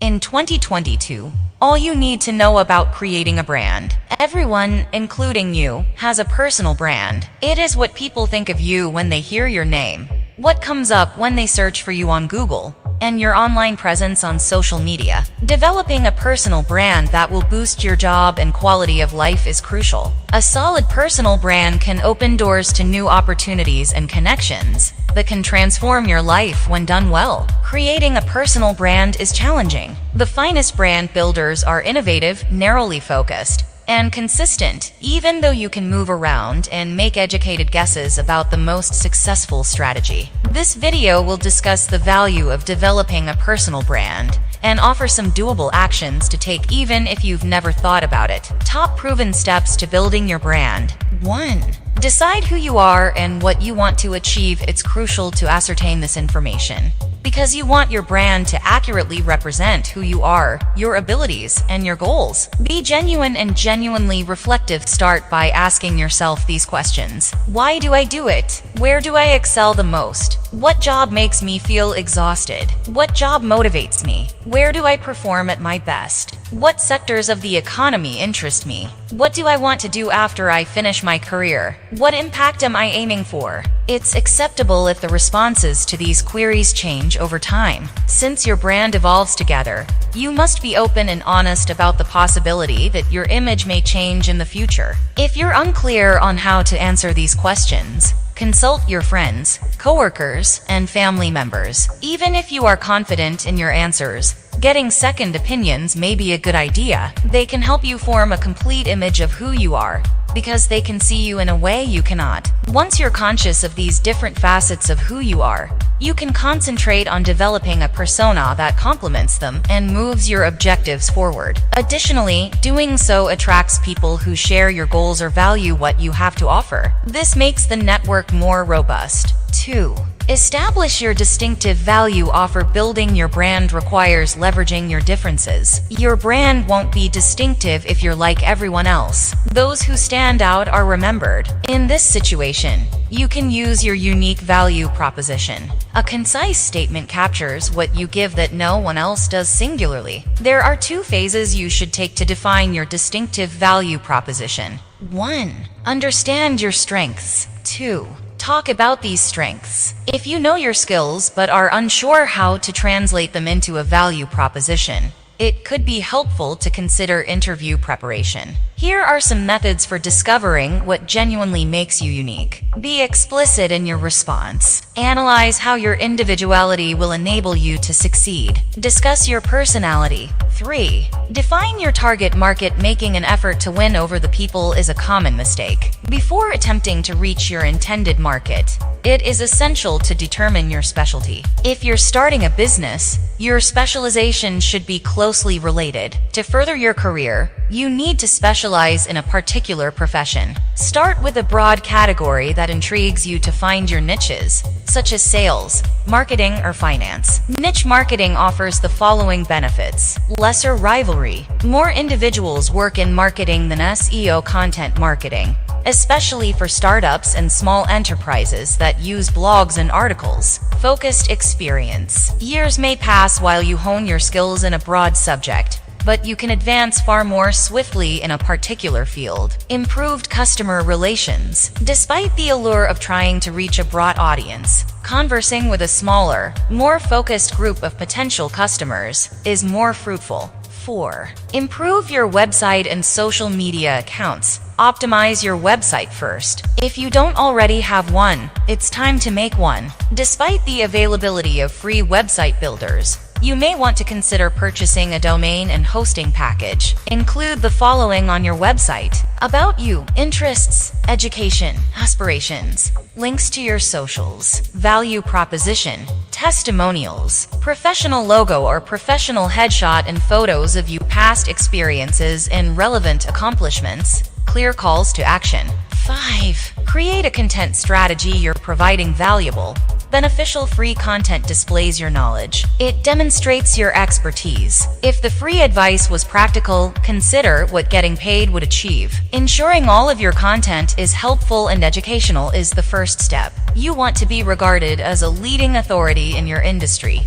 In 2022, all you need to know about creating a brand. Everyone, including you, has a personal brand. It is what people think of you when they hear your name, what comes up when they search for you on Google, and your online presence on social media. Developing a personal brand that will boost your job and quality of life is crucial. A solid personal brand can open doors to new opportunities and connections that can transform your life when done well. Creating a personal brand is challenging. The finest brand builders are innovative, narrowly focused, and consistent, even though you can move around and make educated guesses about the most successful strategy. This video will discuss the value of developing a personal brand and offer some doable actions to take even if you've never thought about it. Top proven steps to building your brand. 1. Decide who you are and what you want to achieve. It's crucial to ascertain this information, because you want your brand to accurately represent who you are, your abilities, and your goals. Be genuine and genuinely reflective. Start by asking yourself these questions. Why do I do it? Where do I excel the most? What job makes me feel exhausted? What job motivates me? Where do I perform at my best? What sectors of the economy interest me? What do I want to do after I finish my career? What impact am I aiming for? It's acceptable if the responses to these queries change over time. Since your brand evolves together, you must be open and honest about the possibility that your image may change in the future. If you're unclear on how to answer these questions, consult your friends, coworkers, and family members. Even if you are confident in your answers, getting second opinions may be a good idea. They can help you form a complete image of who you are, because they can see you in a way you cannot. Once you're conscious of these different facets of who you are, you can concentrate on developing a persona that complements them and moves your objectives forward. Additionally, doing so attracts people who share your goals or value what you have to offer. This makes the network more robust. 2. Establish your distinctive value offer. Building your brand requires leveraging your differences. Your brand won't be distinctive if you're like everyone else. Those who stand out are remembered. In this situation, you can use your unique value proposition. A concise statement captures what you give that no one else does singularly. There are 2 phases you should take to define your distinctive value proposition. 1. Understand your strengths. 2. Talk about these strengths. If you know your skills but are unsure how to translate them into a value proposition, it could be helpful to consider interview preparation. Here are some methods for discovering what genuinely makes you unique. Be explicit in your response. Analyze how your individuality will enable you to succeed. Discuss your personality. 3. Define your target market. Making an effort to win over the people is a common mistake. Before attempting to reach your intended market, it is essential to determine your specialty. If you're starting a business, your specialization should be closely related. To further your career, you need to specialize in a particular profession. Start with a broad category that intrigues you to find your niches, such as sales, marketing, or finance. Niche marketing offers the following benefits: lesser rivalry. More individuals work in marketing than SEO content marketing, especially for startups and small enterprises that use blogs and articles. Focused experience. Years may pass while you hone your skills in a broad subject, but you can advance far more swiftly in a particular field. Improved customer relations. Despite the allure of trying to reach a broad audience, conversing with a smaller, more focused group of potential customers is more fruitful. 4. Improve your website and social media accounts. Optimize your website first. If you don't already have one, it's time to make one. Despite the availability of free website builders, you may want to consider purchasing a domain and hosting package. Include the following on your website: about you, interests, education, aspirations, links to your socials, value proposition, testimonials, professional logo or professional headshot, and photos of you, past experiences and relevant accomplishments. Clear calls to action. 5. Create a content strategy. You're providing valuable, beneficial free content displays your knowledge. It demonstrates your expertise. If the free advice was practical, consider what getting paid would achieve. Ensuring all of your content is helpful and educational is the first step. You want to be regarded as a leading authority in your industry.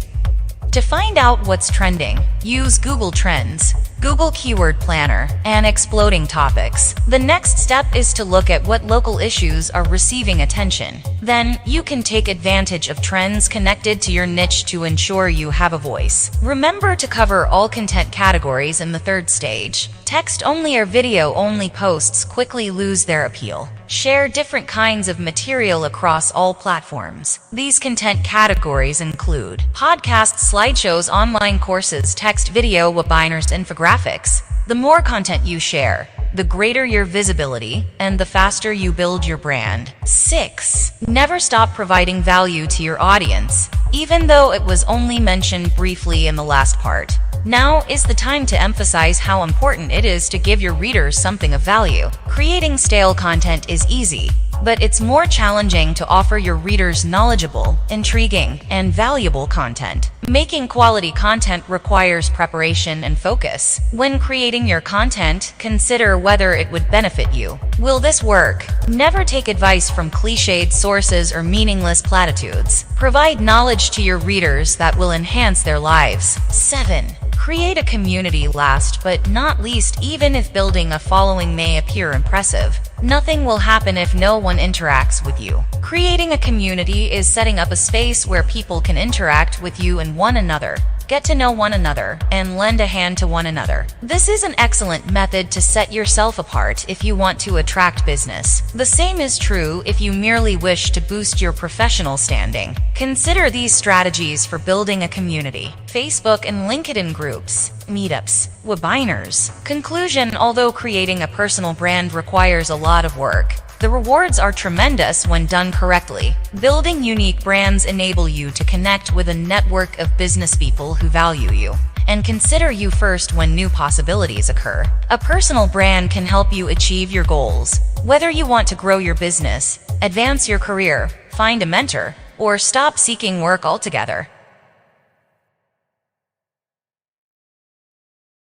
To find out what's trending, use Google Trends, Google Keyword Planner, and Exploding Topics. The next step is to look at what local issues are receiving attention. Then, you can take advantage of trends connected to your niche to ensure you have a voice. Remember to cover all content categories in the third stage. Text-only or video-only posts quickly lose their appeal. Share different kinds of material across all platforms. These content categories include podcasts, slideshows, online courses, text, video, webinars, infographics. The more content you share, the greater your visibility and the faster you build your brand. 6. Never stop providing value to your audience, even though it was only mentioned briefly in the last part. Now is the time to emphasize how important it is to give your readers something of value. Creating stale content is easy, but it's more challenging to offer your readers knowledgeable, intriguing, and valuable content. Making quality content requires preparation and focus. When creating your content, consider whether it would benefit you. Will this work? Never take advice from cliched sources or meaningless platitudes. Provide knowledge to your readers that will enhance their lives. 7. Create a community. Last but not least, even if building a following may appear impressive, nothing will happen if no one interacts with you. Creating a community is setting up a space where people can interact with you and one another, get to know one another, and lend a hand to one another. This is an excellent method to set yourself apart if you want to attract business. The same is true if you merely wish to boost your professional standing. Consider these strategies for building a community: Facebook and LinkedIn groups, meetups, webinars. Conclusion: although creating a personal brand requires a lot of work, the rewards are tremendous when done correctly. Building unique brands enable you to connect with a network of business people who value you and consider you first when new possibilities occur. A personal brand can help you achieve your goals. Whether you want to grow your business, advance your career, find a mentor, or stop seeking work altogether,